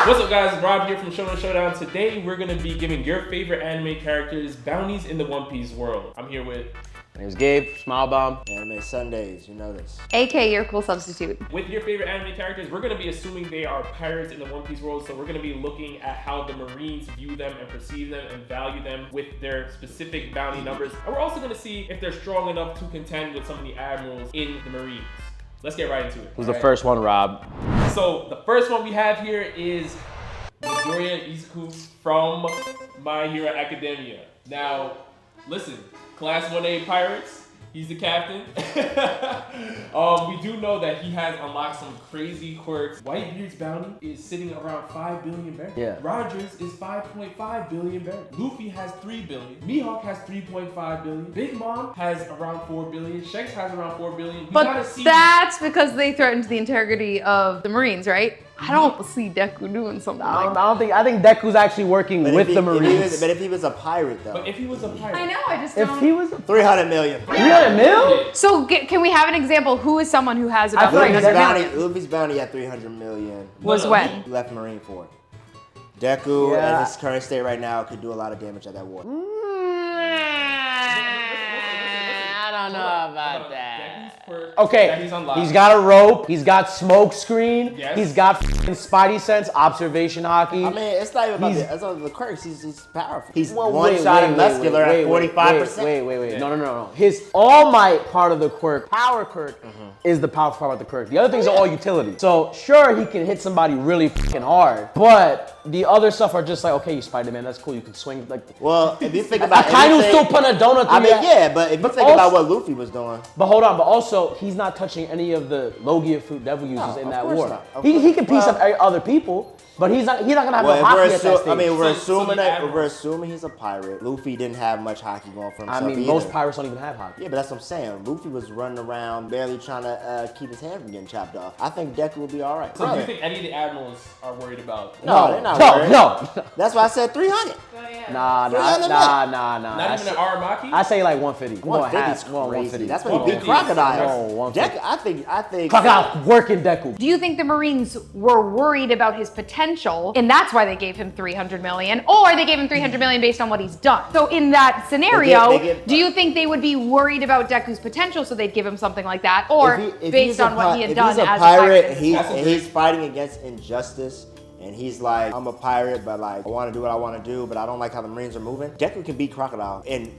What's up, guys? Rob here from Showdown. Today we're gonna be giving your favorite anime characters bounties in the One Piece world. I'm here with. My name's Gabe, Smile Bomb. Anime Sundays, you know this. AK, your cool substitute. With your favorite anime characters, we're gonna be assuming they are pirates in the One Piece world. So we're gonna be looking at how the Marines view them and perceive them and value them with their specific bounty numbers. And we're also gonna see if they're strong enough to contend with some of the admirals in the Marines. Let's get right into it. Who's the first one, Rob? So the first one we have here is Midoriya Izuku from My Hero Academia. Now, listen, Class 1A Pirates, he's the captain. We do know that he has unlocked some crazy quirks. Whitebeard's bounty is sitting around 5 billion berries. Yeah. Rogers is 5.5 billion berries. Luffy has 3 billion. Mihawk has 3.5 billion. Big Mom has around 4 billion. Shanks has around 4 billion. But that's because they threatened the integrity of the Marines, right? I don't see Deku doing something like that. I think Deku's actually working with the Marines. But if he was a pirate, though. But if he was a pirate. I know, I just If don't. he was 300 million. 300 mil? So can we have an example? Who is someone who has about feel like 300 that's million? Luffy's bounty at 300 million. Was when? He left Marine for it. Deku, Yeah. in his current state right now, could do a lot of damage at that war. I don't know about that. That Okay, he's unlocked. he's got a rope, he's got smoke screen, Yes. he's got f***ing Spidey sense, observation hockey. I mean, it's not even about He's- the quirks. He's powerful. He's Well, one-shot muscular at 45%. Wait. No. His All Might part of the quirk, power quirk, is the powerful part of the quirk. The other things are all utility. So sure, he can hit somebody really fucking hard, but the other stuff are just like, okay, you Spider-Man, that's cool. You can swing like. Well, if you think about Akainu everything- still put a donut through I mean, that. yeah, but if you But think about also- what Luffy was doing. But hold on, but also he's not touching any of the Logia fruit devil users in of that course war. not. Of He course- can piece well- up other people, but he's not gonna have Well, no if we're hockey at that stage. I mean, we're So assuming the that admirals. we're assuming he's a pirate. Luffy didn't have much hockey going for I himself. mean, either. most pirates don't even have hockey. Yeah, but that's what I'm saying. Luffy was running around, barely trying to keep his hand from getting chopped off. I think Deku will be all right. So do you think any of the admirals are worried about? No, they're not worried. No. That's why I said 300. Nah. Not I even an Aramaki? say like 150. 150 is Well, crazy. 150. That's what he beat 150. Crocodile. No, 150. Deku, I think. Crocodile working Deku. Do you think the Marines were worried about his potential and that's why they gave him 300 million, or they gave him 300 million based on what he's done? So in that scenario, They give- do you think they would be worried about Deku's potential so they'd give him something like that, or if based he's on a what he had done if he's a as pirate, a pirate? he's fighting against injustice. And he's like, I'm a pirate, but like, I want to do what I want to do, but I don't like how the Marines are moving. Deku can beat Crocodile in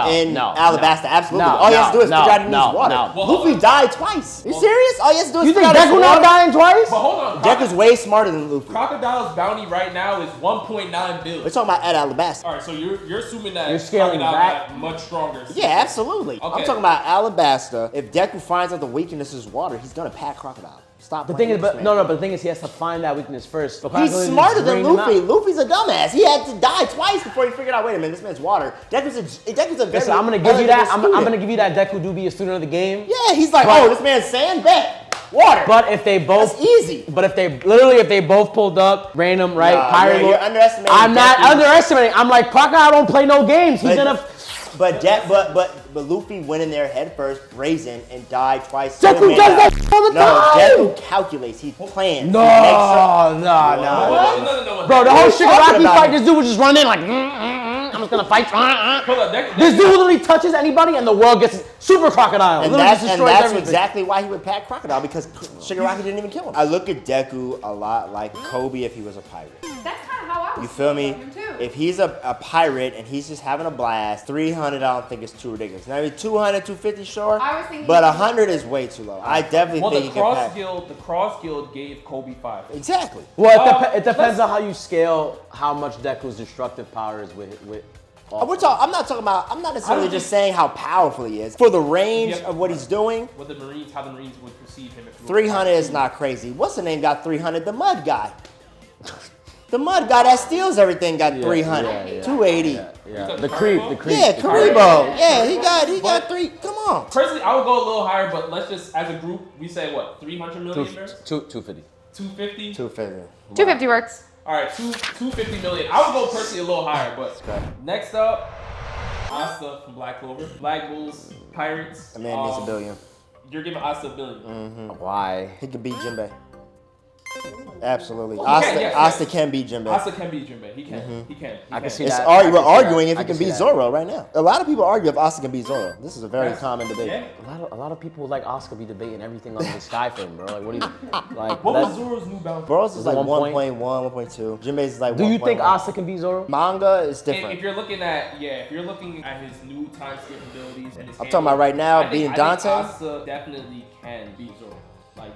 Alabasta. Absolutely. No, All he has to do is figure out he needs no, water. no. Well, Luffy died twice. You serious? All he has to do is You think figure out his Deku not water. dying twice? But hold on. Deku's way smarter than Luffy. Crocodile's bounty right now is 1.9 billion. We're talking about at Alabasta. All right, so you're assuming that You're scaling Crocodile back? got much stronger. Yeah, absolutely. Okay. I'm talking about Alabasta. If Deku finds out the weakness is water, he's gonna pack Crocodile. Stop. The thing playing is, this but man. but the thing is, he has to find that weakness first. But He's Crocodile just smarter than bring him Luffy. out. Luffy's a dumbass. He had to die twice before he figured out, wait a minute, this man's water. Deku's a very Listen, I'm gonna give you that. I'm student. gonna give you that. Deku do be a student of the game. Yeah, he's like, But- oh, this man's sand, bet. Water. But if they both, That's easy. But if they both pulled up random, right? Nah, Pirate you're Lord- underestimating I'm not Deku. underestimating. I'm like, Crocodile don't play no games. He's gonna. But Luffy went in there head first, brazen, and died twice. Deku Still does made that out. all the No, time. Deku calculates. He plans. No, He makes No. Bro, the whole What are you talking Shigaraki about? fight, this dude was just running like, I'm just gonna fight. Hold on, This dude literally touches anybody and the world gets super crocodile. And Literally that's, just and destroys that's everything. exactly why he would pack Crocodile, because Shigaraki didn't even kill him. I look at Deku a lot like Kobe if he was a pirate. That's kind of how I was. You feel me? thinking about him, too. If he's a pirate and he's just having a blast, 300 I don't think is too ridiculous. Now, maybe 200, 250 sure, I was thinking- but 100 is way too low. I definitely Well, think the he can pack. Cross Guild gave Kobe 5. Exactly. Well, it depends on how you scale how much Deku's destructive power is with I'm not talking about. I'm not necessarily just saying how powerful he is. For the range of what he's doing, How the Marines would perceive him. If he was 300 is not crazy. What's the name got 300? The Mud guy. The Mud guy that steals everything got 300. 280. Yeah. The creep. Yeah, Karibo. Yeah, he got 3. Come on. Personally, I would go a little higher, but let's just, as a group, we say what, 300 million? 250. 250? 250. 250 works. All right, 250 million. I would go personally a little higher, but next up, Asta from Black Clover. Black Bulls, Pirates. That man needs $1 billion. You're giving Asta $1 billion. Why? He could beat Jinbei. Absolutely. Well, he can, yes, Asta yes. can beat Jinbei. Asta can beat Jinbei. He can. He can. I can He see It's that. we're I arguing can if he can see beat that. Zoro right now. A lot of people argue if Asta can beat Zoro. This is a very common debate. Yeah. A lot of people like Oscar be debating everything under the sky for him, bro. Like, what do you like? What that- was Zoro's new bounty? Boros is like 1.1, 1.1, 1.2. Jinbei's is like Do 1.1. you think Oscar can beat Zoro? Manga is If different. you're looking at if you're looking at his new time skip abilities and his I'm talking about right now, beating Dante. I think Asa definitely can beat Zoro. Like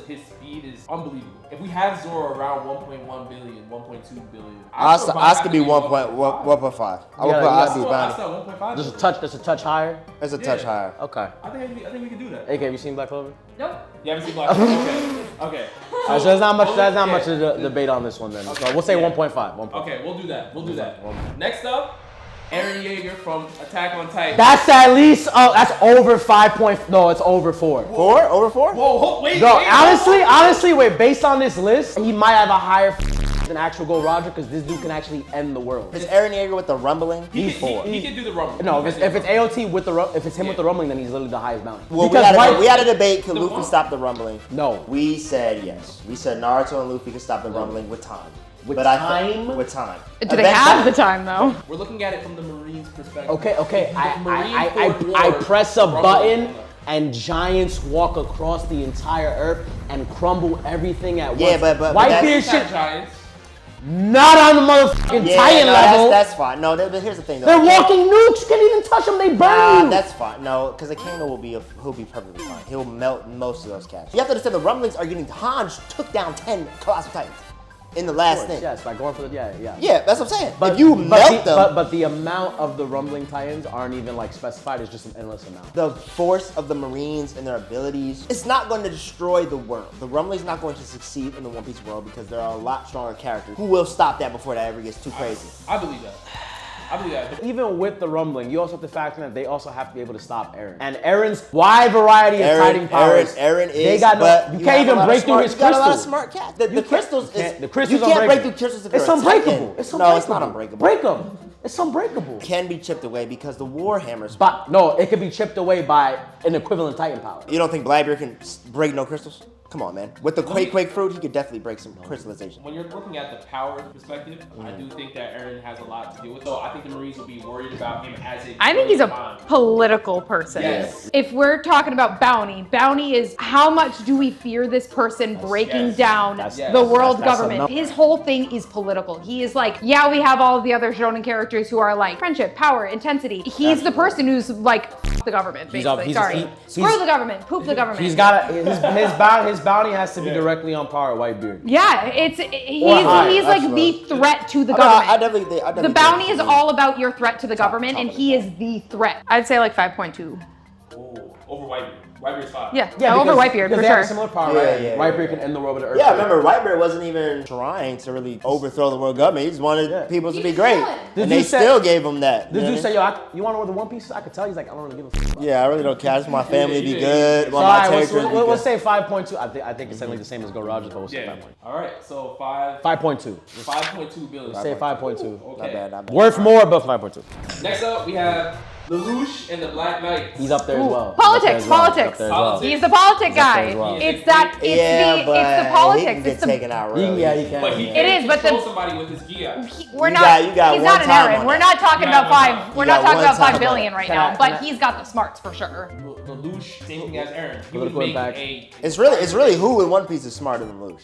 his speed is unbelievable. If we have Zoro around 1.1 billion, 1.2 billion, Asta could be 1.5. I would Yeah, put yeah. Asta Asa bounty. 1.5. Just a touch higher. It's a touch higher. Okay. I think we can do that. AK, have you seen Black Clover? Nope. You haven't seen Black Panther? Okay. So there's not much. There's not much of the debate on this one then. So we'll say Yeah. 1.5. 1.5. Okay, we'll do that. Next up, Eren Yeager from Attack on Titan. That's at least. That's over 5. No, it's over 4. 4? Over 4? Whoa, wait. No, wait, honestly, wait. Based on this list, he might have a higher than actual Gold Roger because this dude can actually end the world. Is Eren Yeager with the rumbling? He He's 4. can do the rumble. No, if it's AOT with if it's him with the rumbling, then he's literally the highest bounty. Well, Because we had a debate. Could The Luffy one- stop the rumbling? No. We said yes. We said Naruto and Luffy could stop the rumbling with time. With But time? with time. Do they have the time though? We're looking at it from the Marines' perspective. Okay. Marineford I War, press a rumble. button and giants walk across the entire earth and crumble everything at once. Yeah, but Whitebeard that's- shit, Attack Giants. not on the motherfucking Yeah, Titan no, level. that's fine. No, but here's the thing though. They're walking nukes. Can't even touch them. They burn Nah, you. that's fine. No, because Akano he'll be perfectly fine. He'll melt most of those cats. You have to understand the rumblings are getting. Hanj took down 10 colossal titans in the last thing. Yes, by going for the yeah. Yeah, that's what I'm saying. If you melt them, but the amount of the rumbling titans aren't even like specified. It's just an endless amount. the force of the Marines and their abilities, it's not going to destroy the world. The rumbling's not going to succeed in the One Piece world because there are a lot stronger characters who will stop that before that ever gets too crazy. I believe that. But Even with the rumbling, you also have to factor in that they also have to be able to stop Eren. And Eren's wide variety of Titan powers. Eren is. They got but no. You can't even break through his You got a lot of crystals. smart cats. The crystals is. The crystals you can't break unbreakable. through crystals if It's you're a unbreakable. Titan. It's No, unbreakable. it's not unbreakable. Break them. It's unbreakable. Can be chipped away because the Warhammers. But no, it could be chipped away by an equivalent Titan power. You don't think Blackbeard can break no crystals? Come on, man. With the Quake fruit, he could definitely break some crystallization. when you're looking at the power perspective, I do think that Eren has a lot to deal with. So I think the Marines will be worried about him as a. I think he's a time. political person. Yes. If we're talking about bounty is how much do we fear this person breaking yes. down That's- the world that's a government? number. His whole thing is political. He is like, yeah, we have all of the other shonen characters who are like friendship, power, intensity. He's the person who's like, F the government, basically. Sorry. Screw the government, poop the government. He's got his bounty has to be directly on par with Whitebeard. Yeah, higher, he's like absolutely. the threat to the I government. definitely The bounty is think- all about your threat to the government, top and of he is the threat. I'd say like 5.2. Oh, over Whitebeard. Whitebeard's 5. Yeah, over Whitebeard for They have a sure. similar power, Yeah, right? yeah, Whitebeard yeah. can end the world with an earth. Yeah, remember, Whitebeard wasn't even trying to really overthrow the world government. He just wanted people to be great. Did And you they say- still gave him that. Did know you what I say, mean? yo, you want to know where the One Piece is? I could tell. He's like, I don't really give a fuck. Yeah, I really don't care. I just want my family to be Yeah. good. I So, want all my right, territory to be we'll good. say 5.2. I think it's technically the same as Go Roger, but we'll say Yeah. 5.2. All right. So 5. 5.2. 5.2 billion. Say 5.2. Okay. Not bad, not bad. Worth more, but 5.2. Next up, we have Lelouch and the Black Knight. He's up there as well. Politics, He's up politics. there as well. Politics. He's the politic He's up there guy. as well. It's that. It's Yeah, the. but It's the he politics. can It's get the. taken out real Yeah, easy. he can. But he yeah. can It is, but control the- somebody with his Geass. We're You not. got- you got he's one not an time Aaron. on We're that. not talking You got about one 5. time. We're You not got talking one about time 5 on billion that. right Can now. I- But can I- he's got the smarts for sure. Lelouch, same thing as Eren. He Look would what make back. a. It's really who in One Piece is smarter than Luke?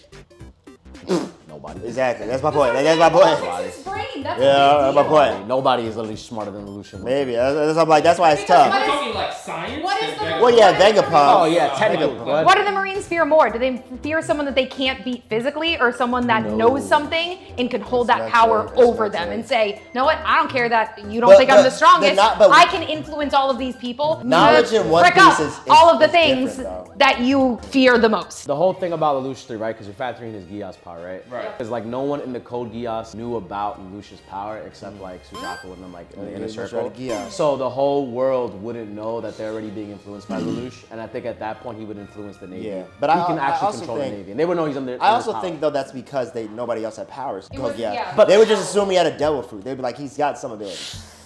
Nobody. Exactly. That's my point. That's my point. His brain. That's Yeah, that's my point. Nobody is literally smarter than Lelouch. Maybe. I'm like, that's why it's Because tough. We're talking like science. what is and the- Vegapunk. Well, yeah, Vegapunk. Oh yeah, technically. Vegapunk. What do the Marines fear more? Do they fear someone that they can't beat physically, or someone that knows something and can hold that That's power not true. over That's them not and true. say, you know what? I don't care that you don't But- think I'm but the strongest. but- I can influence all of these people. Knowledge in One Frick up Piece is all of the things different, though. that you fear the most. The whole thing about Lelouch 3, right? Because you're factoring his Geass power, right? Right. Because like no one in the Code Geass knew about Lelouch's power except like Suzaku and them like in the inner Lelouch circle. had a Geass. So the whole world wouldn't know that they're already being influenced by Lelouch, and I think at that point he would influence the Navy. Yeah, but he I- can I actually also control the think- Navy, and they would know he's under. I also think though that's because nobody else had powers. was- yeah. But they would just assume he had a devil fruit. They'd be like, he's got some ability.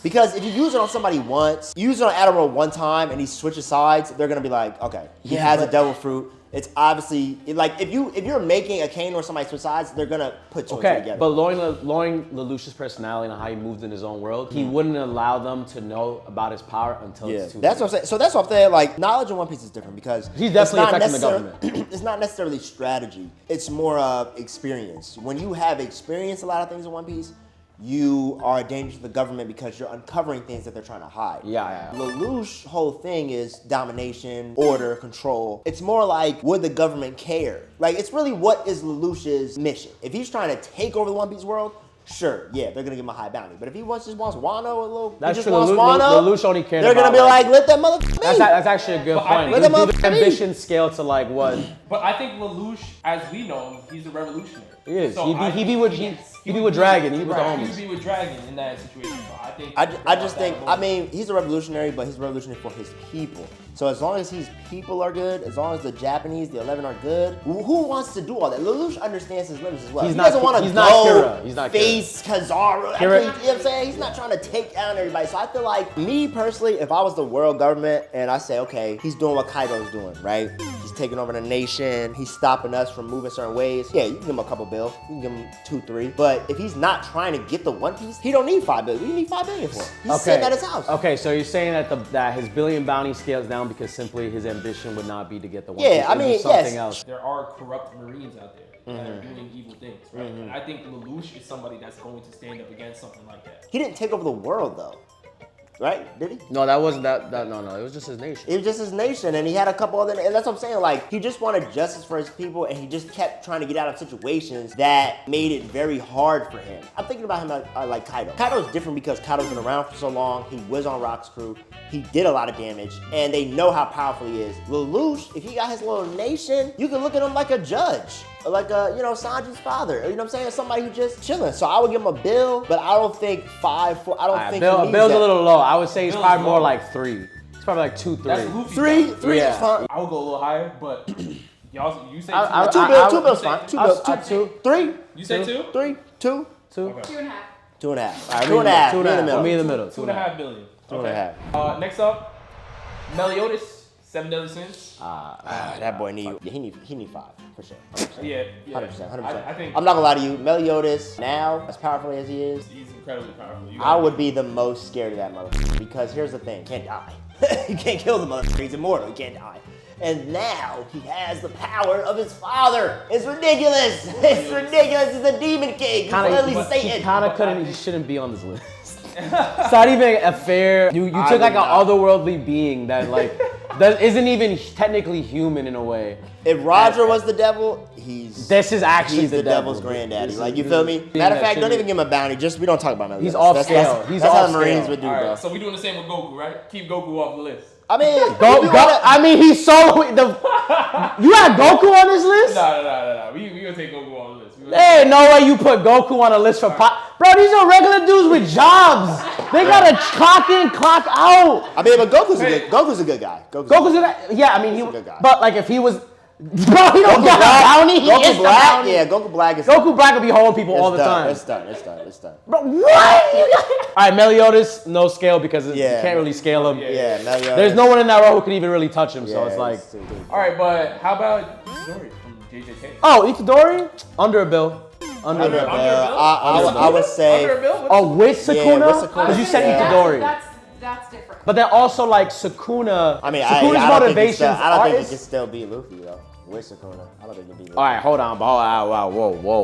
Because if you use it on somebody once, you use it on Admiral one time and he switches sides, they're gonna be like, okay, he has a devil fruit. It's obviously like if you're making a Kane or somebody switch sides, they're gonna put two and two together. But knowing Lelouch's personality and how he moved in his own world, he wouldn't allow them to know about his power until it's too late. That's what I'm saying. So that's what I'm saying. Like knowledge in One Piece is different because he's definitely affecting the government. It's not necessarily strategy. It's more of experience. When you have experienced a lot of things in One Piece, you are a danger to the government because you're uncovering things that they're trying to hide. Yeah. Lelouch's whole thing is domination, order, control. It's more like, would the government care? Like, it's really what is Lelouch's mission? If he's trying to take over the One Piece world, sure, yeah, they're gonna give him a high bounty. But if he just wants Wano a little, that's true. Lelouch only cares. They're gonna be like, let that motherfucker. That's actually a good point. Let that the motherfucker ambition scale to like what? But I think Lelouch, as we know him, he's a revolutionary. He is. So He'd be with Dragon. He was the homies. He'd be with Dragon in that situation. So I think. I just think. I mean, he's a revolutionary, but he's a revolutionary for his people. So as long as his people are good, as long as the Japanese, the 11 are good, who wants to do all that? Lelouch understands his limits as well. He doesn't want to go face Kizaru. You know what I'm saying? He's not trying to take down everybody. So I feel like, me personally, if I was the world government and I say, okay, he's doing what Kaido's doing, right? He's taking over the nation. He's stopping us from moving certain ways. Yeah, you can give him a couple bill. You can give him 2, 3. But if he's not trying to get the One Piece, he don't need 5 billion. We need 5 billion for him. He's sitting at his house. Okay, so you're saying that his billion bounty scales down because simply his ambition would not be to get the One Piece. Yeah, I mean, something else. There are corrupt Marines out there that are doing evil things, right? And I think Lelouch is somebody that's going to stand up against something like that. He didn't take over the world though, right? Did he? No, that wasn't that. No, it was just his nation. It was just his nation, and he had a couple other, and that's what I'm saying. Like, he just wanted justice for his people, and he just kept trying to get out of situations that made it very hard for him. I'm thinking about him like Kaido. Kaido's different because Kaido's been around for so long. He was on Rock's crew. He did a lot of damage, and they know how powerful he is. Lelouch, if he got his little nation, you can look at him like a judge. Like Sanji's father. You know what I'm saying? Somebody who's just chilling. So I would give him a bill, but I don't think 5, 4. I don't think Bill's a little low. I would say he's probably more like 3. He's probably like 2, 3. That's Luffy. 3 is fine. I would go a little higher, but y'all, you say 2 bills fine. 2 bills. 2. 3. You say 2? 3. 2. 2. Okay. 2.5. 2.5. All right, 2.5. Me in the middle. 2.5 billion. 2.5. Next up, Meliodas, 7 Deadly Sins. That boy need 5 for sure. 100%. Yeah. 100%. I think I'm not gonna lie to you, Meliodas now, as powerful as he is, he's incredibly powerful. I would be the most scared of that motherfucker because here's the thing, can't die. You can't kill the motherfucker. He's immortal. He can't die. And now he has the power of his father. It's ridiculous. It's ridiculous. He's a demon king. He's literally Satan. He shouldn't be on this list. It's not even a fair. You took like an otherworldly being that that isn't even technically human in a way. If Roger was the devil, this is actually the devil's granddaddy. Like, you feel me? Matter of fact, don't even give him a bounty. We don't talk about Meliodas. He's off scale. That's how the Marines would do, right, bro. so we doing the same with Goku, right? Keep Goku off the list. I mean, he's so you had Goku on this list? No. We gonna take Goku on the list. Hey, no way you put Goku on a list for pop. Bro, these are regular dudes with jobs. They gotta clock in, clock out. I mean, but Goku's a good guy. Goku's a guy. Yeah, I mean, he's a good guy. But like, if he was, bro, he don't got a bounty. Goku Black, yeah, Goku Black is. Goku Black will be holding people all the time. It's done. Bro, what? All right, Meliodas, no scale because you can't really scale him. Yeah, Meliodas. There's no one in that row who can even really touch him, so it's like. All right, but how about Itadori from JJK? Oh, Itadori, under a bill. Under a bill. I would say. Under a bill? With Sukuna? Because you said Itadori. That's different. But then also like Sukuna. I mean, Sukuna's motivations. I don't think he can still beat Luffy though. With Sukuna, I don't think he can beat Luffy. All right, hold on. Whoa.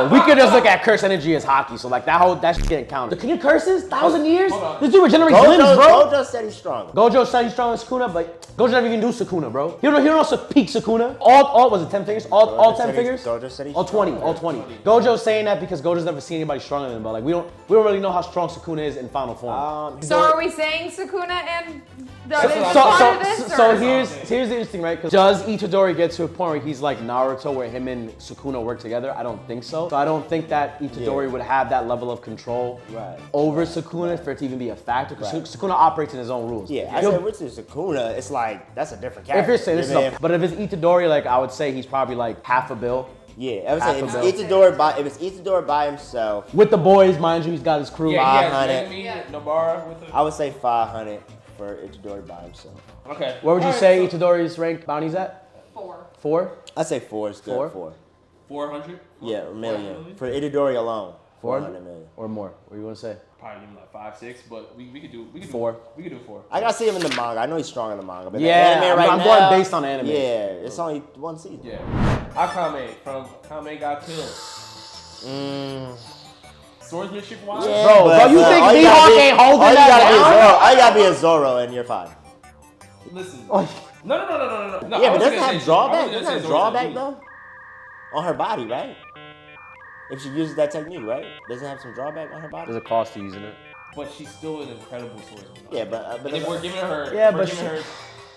We could just look at curse energy as hockey, so like that shit can't count. The king of curses, 1,000 years. This dude regenerates limbs, bro. Gojo said he's strong. Gojo said he's stronger than Sukuna, but Gojo never even do Sukuna, bro. He don't also peak Sukuna. All was it 10 figures? All 10 figures? Gojo said he's all 20. Gojo's saying that because Gojo's never seen anybody stronger than him, but like we don't really know how strong Sukuna is in final form. So are we saying Sukuna and So here's the interesting, right? Because does Itadori get to a point where he's like Naruto, where him and Sukuna work together? I don't think so. So I don't think that Itadori would have that level of control over Sukuna for it to even be a factor. Because Sukuna operates in his own rules. Yeah, I said with Sukuna, it's like that's a different character. If you're saying but if it's Itadori, like I would say he's probably like half a bill. Yeah, I would say if it's Itadori by himself. With the boys, mind you, he's got his crew. 500. Nobara with him. I would say 500 for Itadori by himself. Okay. Where would you say Itadori's rank bounties at? 4. 4? I say 4 is good. 4. 400? Yeah, a million. For Itadori alone. 400 million. or more. What do you want to say? Probably even like 5, 6, but we could do 4. We could do 4. I gotta see him in the manga. I know he's strong in the manga, but Yeah, the anime right I'm now, going based on anime. Yeah, it's only 1 season. Yeah. Akame from Akame Ga Kill. Swordsmanship wise? Yeah, Bro, you think Mihawk ain't holding that all you gotta be a Zoro and you're fine. Listen. Oh. No. Yeah, I but was doesn't gonna have say- drawback. I was gonna Doesn't say have Zoro's drawback elite. though. On her body, right? If she uses that technique, right? Doesn't it have some drawback on her body? There's a cost to using it. But she's still an incredible swordsman. Yeah, but And if we're giving her, Yeah, if we're but giving her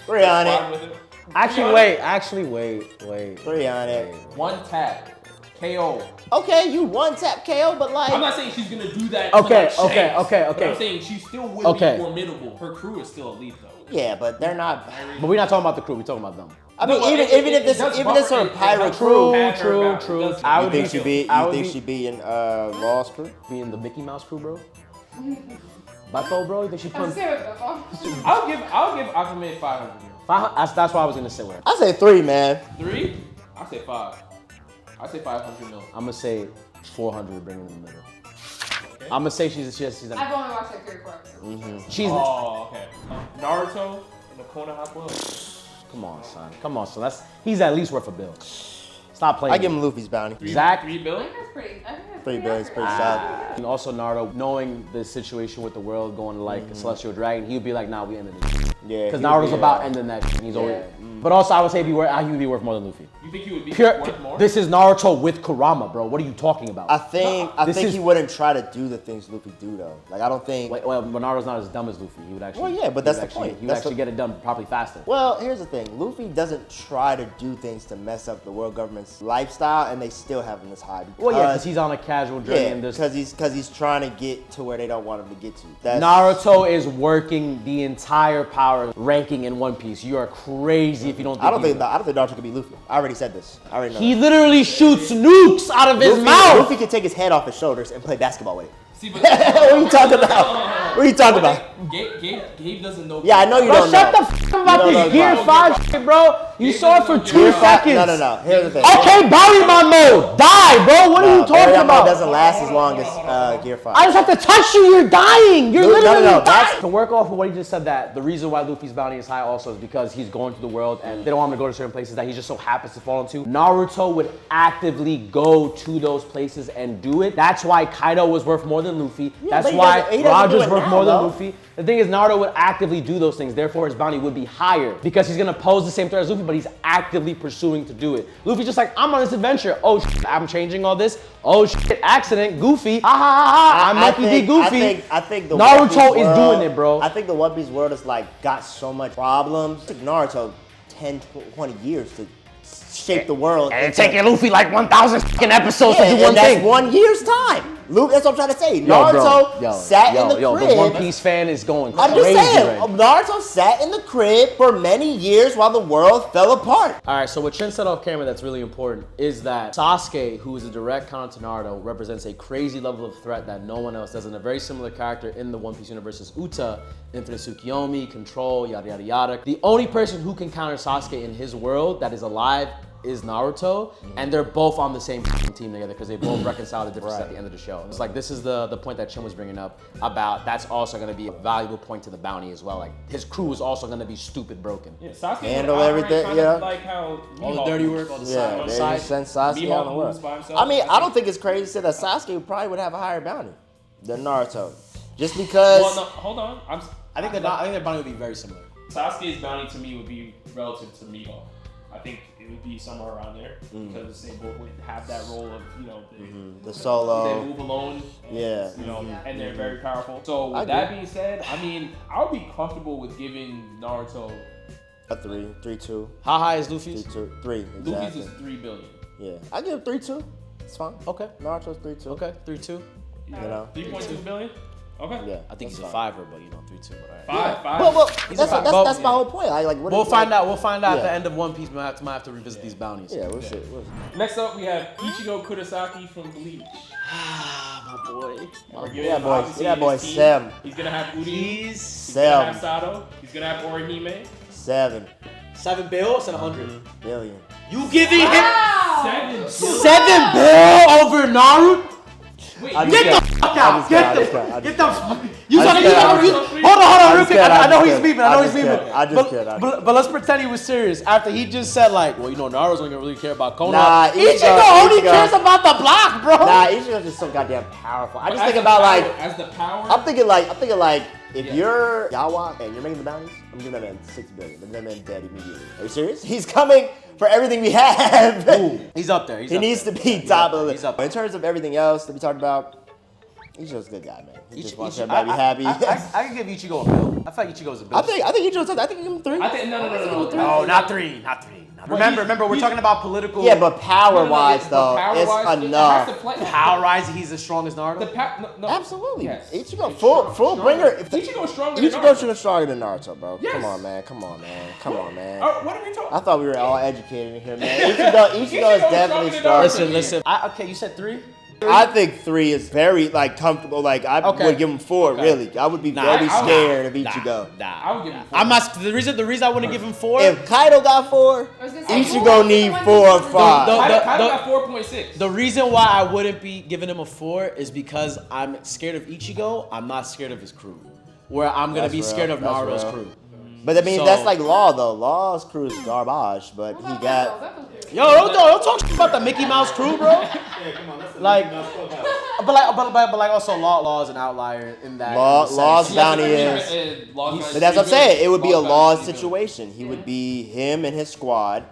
3 on squad it. with it, Actually, wait. 3 on it. one tap, KO. Okay, you one tap KO, but like. I'm not saying she's gonna do that. Okay, to like Shanks, okay. But I'm saying she still would Okay. be formidable. Her crew is still elite though. Yeah, but they're not. But we're not talking about the crew. We're talking about them. I mean, No, even if this does even this buffer- her it pirate helps crew. her back. True. It does- I You would think be- she'd be? I You would think be- she'd be in Law's crew? Be in the Mickey Mouse crew, bro. Bato, bro. You think she I'm put? staying with Buffalo. I'll give Akame 500 mil. That's what I was gonna say with her. I say 3, man. 3? I say 5. I say 500 mil. I'm gonna say 400, bring it in the middle. I'm gonna say she's I've only watched like 3 or 4 episodes. she's. Oh, okay. Naruto and the Konoha Hako. Come on, son. He's at least worth a bill. Stop playing. I give him Luffy's bounty. Zach. 3 I billion? think that's pretty. I think that's 3 pretty billion is pretty accurate. solid. And also Naruto, knowing the situation with the world going to like a celestial dragon, he'd be like, nah, we ended it. Yeah. Because he would Naruto's be, about ending that shit. He's always. But also, I would say he would be worth more than Luffy. You think he would be Pure, worth more? this is Naruto with Kurama, bro. What are you talking about? I think This is- he wouldn't try to do the things Luffy do though. Like I don't think. Well, but Naruto's not as dumb as Luffy. He would actually. Well, yeah, but he that's would the actually- point. He would That's actually the- get it done probably faster. Well, here's the thing. Luffy doesn't try to do things to mess up the world government's lifestyle, and they still have him this high. Well, yeah, because he's on a casual journey. Yeah, and there's because he's trying to get to where they don't want him to get to. That's, Naruto is working the entire power ranking in One Piece. You are crazy if you don't think I don't he think Naruto could be Luffy. I already said this. I already know. He literally shoots nukes out of his mouth. Luffy can take his head off his shoulders and play basketball with it. See, but What are you talking about? What are you talking about? Gabe doesn't know. Yeah, I know you Bro, don't shut know. the f about You don't this know Gear about- 5 shit, bro. You saw it for 2 Gear 5 seconds. No. Here's the thing. Okay, Barrymon mode. Die, bro. What are you talking Barrymon about? doesn't last as long as Gear 5. I just have to touch you. You're dying. You're No, literally no, dying. that's- To work off of what he just said, that the reason why Luffy's bounty is high also is because he's going through the world and they don't want him to go to certain places that he just so happens to fall into. Naruto would actively go to those places and do it. That's why Kaido was worth more than Luffy. Yeah, That's but he why doesn't do Roger's it worth now, more than though. Luffy. The thing is, Naruto would actively do those things. Therefore, his bounty would be higher because he's gonna pose the same threat as Luffy, but he's actively pursuing to do it. Luffy's just like, I'm on this adventure. Oh shit, I'm changing all this. Oh shit, accident, Goofy. Ha ha ha ha. I'm meant to be Goofy. I think the Naruto One Piece is world- doing it, bro. I think the One Piece world is like got so much problems. It took Naruto 10, 20 years to shape the world. And it's taking Luffy like 1,000 fucking episodes Yeah, to do one and that's thing. 1 year's time. Luke, that's what I'm trying to say. Yo, bro. Naruto sat in the crib. The One Piece fan is going I'm crazy. just saying, right? Naruto sat in the crib for many years while the world fell apart. All right, so what Chin said off camera that's really important is that Sasuke, who is a direct counter to Naruto, represents a crazy level of threat that no one else does. And a very similar character in the One Piece universe is Uta, Infinite Tsukiyomi, Control, yada yada yada. The only person who can counter Sasuke in his world that is alive is Naruto, and they're both on the same team together because they both reconcile the differences at the end of the show. It's like this is the point that Chin was bringing up about that's also going to be a valuable point to the bounty as well. Like his crew is also going to be stupid broken. Yeah, Sasuke Handle would operate everything, kind of yeah. like how All the Mihawk dirty moves. work, all the Yeah, they side. just sent Sasuke Mihawk on the moves by world. himself. I mean, I don't think it's crazy to say that Sasuke probably would have a higher bounty than Naruto. Just because... Well, no, hold on. I think their bounty would be very similar. Sasuke's bounty to me would be relative to Mihawk. I think it would be somewhere around there because they both would have that role of, you know, the they solo... move alone. Yeah. You know, and they're very powerful. So I with that agree. being said, I mean, I would be comfortable with giving Naruto. A 3-2. How high is Luffy's? 3, Luffy's exactly. is 3 billion. Yeah, I give 3-2. It's fine. Okay. Naruto's 3-2. Okay, 3-2. You know? 3.2 billion. Okay. Yeah. I think that's he's a fine. fiver, but you know, 3-2. But all right. Five. Well, He's a five. that's my whole point. Like, what We'll is, find like- out. We'll find out at the Yeah. end of One Piece. We might have to revisit these bounties. Yeah, we'll see. Next up, we have Ichigo Kurosaki from Bleach. Ah, my boy. We're giving Yeah, him boy. obviously Yeah, boy. his team. 7. He's gonna have Uri. He's He's gonna have 7. Sato. He's gonna have Orihime. 7. $7 billion, 700 billion. You giving him Wow. $7 billion over Naruto? Wait, Get the fuck out! Get the fuck! You hold on, real quick. I know he's beeping. I know he's beeping. I just kid. But let's pretend he was serious after he just said like, well, you know, Naruto's don't really care about Konoha. Nah, Ichigo only cares about the block, bro. Nah, Ichigo's just so goddamn powerful. I just think about like as the power. I'm thinking like if you're Yawa and you're making the bounties, I'm giving that man $6 billion. That man dead immediately. Are you serious? He's coming for everything we have. Ooh, he's up there. He needs to be top of the list. In terms of everything else that we talked about, Ichigo's a good guy, man. He just wants everybody happy. I can give Ichigo a bill. I feel like Ichigo's a bill. I think Ichigo's I think you give him 3. I think no. No, not three. Remember, we're talking about political. Yeah, but power-wise though, it's enough. Power-wise, he's as strong as Naruto. Absolutely. Yes. Ichigo, full bringer. Ichigo's stronger than Naruto. Ichigo's stronger than Naruto, bro. Yes. Come on, man. Come on, man. What are we talking? I thought we were all educated in here, man. Ichigo is definitely stronger stronger. than Listen. Okay, you said 3. I think 3 is very comfortable. Like I would give him 4. Okay. Really, I would be very scared of Ichigo. I would give him 4. I'm not. The reason I wouldn't give him 4. If Kaido got 4, I was gonna say, Ichigo need 4 or 5. Kaido got 4.6. The reason why I wouldn't be giving him a 4 is because I'm scared of Ichigo. I'm not scared of his crew. Where I'm gonna be scared of Naruto's crew. But I mean, that's like Law though. Law's crew is garbage, but he got. Yo, don't talk shit about the Mickey Mouse crew, bro. Yeah, come on, that's a Like, but but also Law is an outlier in that. Law's bounty is. But But that's what I'm saying. It would be a Law's situation. He would be him and his squad.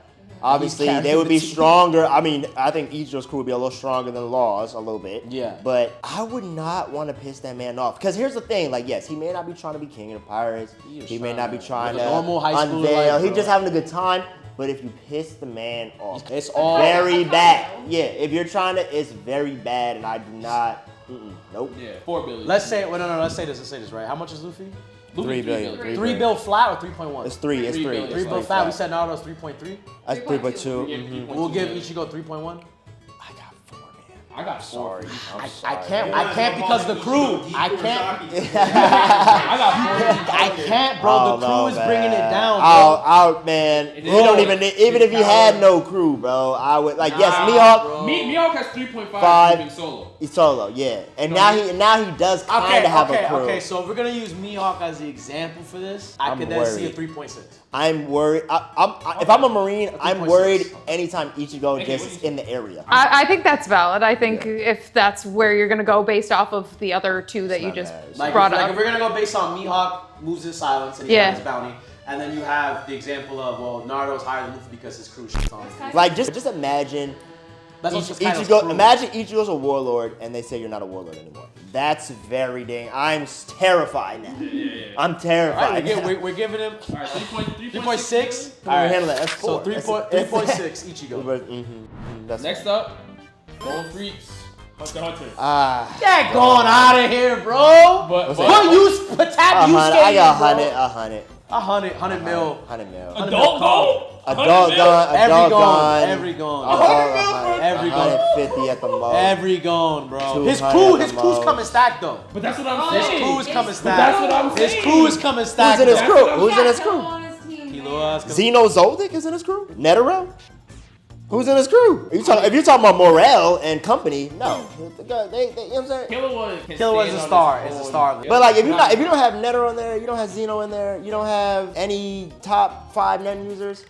Obviously, they would be stronger. I mean, I think Ichigo's crew would be a little stronger than Law's, a little bit. Yeah. But I would not want to piss that man off. Because here's the thing. Like, yes, he may not be trying to be king of the pirates. He may not be trying to normal high school unveil. life, He's bro. just having a good time. But if you piss the man off, It's all very bad. Yeah, if you're trying to, it's very bad. And I do not, nope. Yeah, 4 billion. Let's say this, right? How much is Luffy? 3 billion. 3 bill flat or 3.1? It's 3. It's 3. 3 It's 3 bill flat. We said Naruto's 3.3. That's 3.2. We'll give Ichigo 3.1. I got 4, man. I got 4. I can't because the crew. I can't. I got 4. I can't, bro. The crew is bringing it down, bro. Out, man. We don't even if he had no crew, bro. I would yes, Mihawk. Mihawk has 3.5 5. being solo. He's solo, yeah. And now he does kind of have a crew. Okay, so if we're gonna use Mihawk as the example for this, I could then see a 3.6. I'm worried. If I'm a Marine, I'm worried anytime Ichigo just is in the area. I think that's valid. I think if that's where you're gonna go based off of the other two that you just brought up. If we're gonna go based on Mihawk moves in silence and he has his bounty, and then you have the example of Naruto's higher than Luffy because his crew shits on him. Like just imagine. Imagine Ichigo's a warlord and they say you're not a warlord anymore. That's very dang. I'm terrified now. I'm terrified. All right, we're giving him 3.6. All right, handle that. That's 4. So 3.6 Ichigo. That's Next up, Bone Freaks, Hunter x Hunter. Get going out of here, bro. But Tap Yusuke. I got 100. 100 mil. 100 mil. Adult goal? Adult gun. Every gone. 150 at the most. Every gone, bro. His 200 at the crew's most. coming stacked though. But that's what I'm His saying. crew is coming stacked. That's what I'm saying. His crew is coming stacked. Who's in his though. crew? Who's in his crew? Kiloa's coming. Zeno Zoldyck is in his crew? Netero? Who's in his crew? If you're talking about Morel and company, no. You know what I'm saying? Killer was a star. It's a star. But like if you don't have Netero in there, you don't have Zeno in there, you don't have any top 5 net users.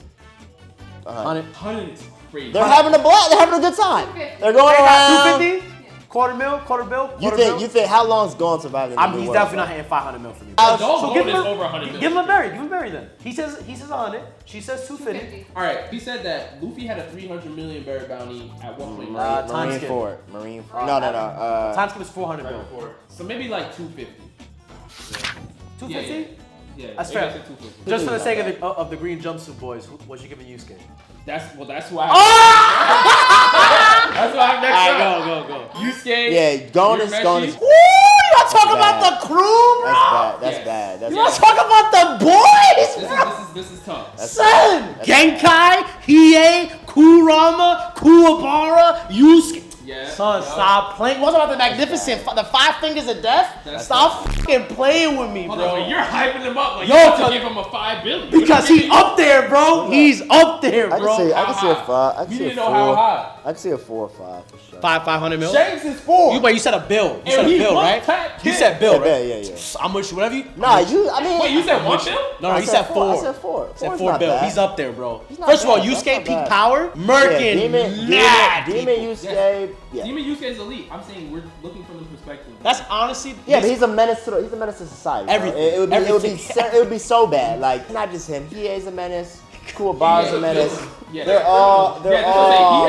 100 is crazy. They're having a blast. They're having a good time. They're going around. 250. Quarter bill. You think how long's Gon survived in the new He's world, definitely bro? not hitting 500 mil for me. Adult goal is over 100 million. Give him a berry. Give him a berry then. He says 100. She says 250. All right, he said that Luffy had a 300 million berry bounty at one point. Marine Fort. No. Time skip is 400 mil. So maybe like 250. 250? Yeah, That's maybe I fair. said 250. Just for the sake of the green jumpsuit boys, what you giving Yusuke? That's why. That's why I'm next up. Go. Yusuke. Yeah, Gon is. Ooh, you want to talk about the crew, bro? That's bad. You want to talk about the boys, bro? This is tough. Son, Genkai, Hiei, Kurama, Kuwabara, Yusuke. Yeah. Son, stop playing. What's about the magnificent, the 5 fingers of death? Stop fucking playing with me, Hold bro. on, but you're hyping him up like Yo, you have to give him a 5 billion. Because he's up there, bro. He's up there, I bro. can see a 5. I can We see need a to know how 4. high. I can see a 4 or 5 for sure. 500 mil? Shanks is 4. You said a bill. You said a he bill, won't right? tap You Kid. said bill, right? Yeah. I'm with you. Whatever you. Nah, I mean. Wait, you said 1 bill? No, he said 4. I said 4. Said 4's 4 not bill. bad. He's up there, bro. not First of all, bad. That's Yusuke not peak bad. power, murking mad. Demon people. Yusuke. Yeah. Demon Yusuke is elite. I'm saying we're looking from the perspective. That's honestly. Yeah, but he's a menace to society. Bro. Everything. It would be so bad. Like not just him. He is a menace. Kuwabara's a menace. Yeah. They're all. They're all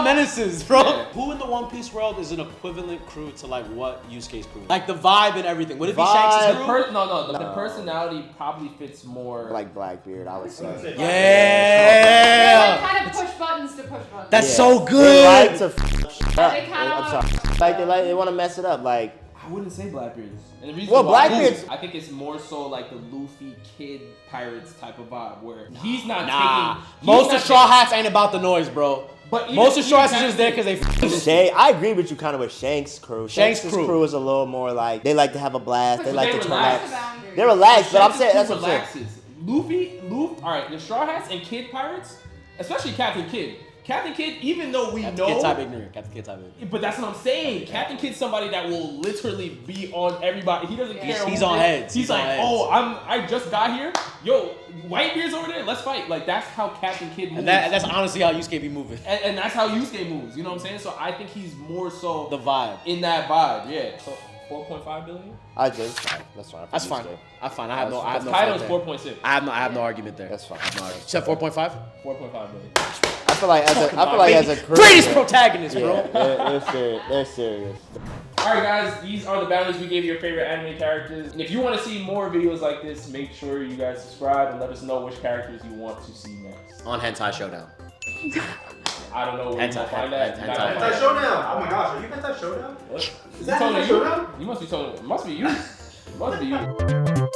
menaces, bro. Yeah. Who in the One Piece world is an equivalent crew to like what Yusuke's crew? Like the vibe and everything. Would it be Shanks' crew? The personality probably fits more. Like Blackbeard, I would say. They Yeah. like kind of push buttons to push buttons. That's so They good. like to. They kinda I'm sorry. They want to mess it up. Like I wouldn't say Blackbeard's. And the reason Well, why Blackbeard's- is I think it's more so like the Luffy Kid Pirates type of vibe where he's not Nah. taking. Most of Straw Hats ain't about the noise, bro. But even- Most of Straw even Hats is just there because they. I agree with you kind of with Shanks' crew. Shanks' Shanks' crew. crew is a little more like they like to have a blast. They like to relax. relax. They're relaxed, but I'm Shanks' saying that's crew what I'm saying. relaxes. Luffy, all right, the Straw Hats and Kid Pirates, especially Captain Kid. Captain Kid, even though we know. Kid type ignorant. Captain Kid type ignorant. But that's what I'm saying. Captain Kid's somebody that will literally be on everybody. He doesn't care. He's who on it is. heads. He's He's on like, heads. oh, I just got here. Yo, Whitebeard's over there. Let's fight. Like that's how Captain Kid moves. And that's honestly how Yusuke be moving. And that's how Yusuke moves. You know what I'm saying? So I think he's more so The vibe. in that vibe. Yeah. So 4.5 billion. I just that's fine. That's fine. That's fine. I have no Kaido's fight there. 4.6. I have no argument there. That's fine. You said 4.5? 4.5 billion. I feel like as a crew, Greatest protagonist, bro. yeah, they're serious. They're serious. Alright guys, these are the bounties we gave your favorite anime characters. And if you want to see more videos like this, make sure you guys subscribe and let us know which characters you want to see next. On Hentai Showdown. I don't know where you can find that. You gotta find Hentai that. Showdown. Oh my gosh, are you Hentai Showdown? What? Is that Tony, Hentai Showdown? You must be Tony. It must be you. It must be you.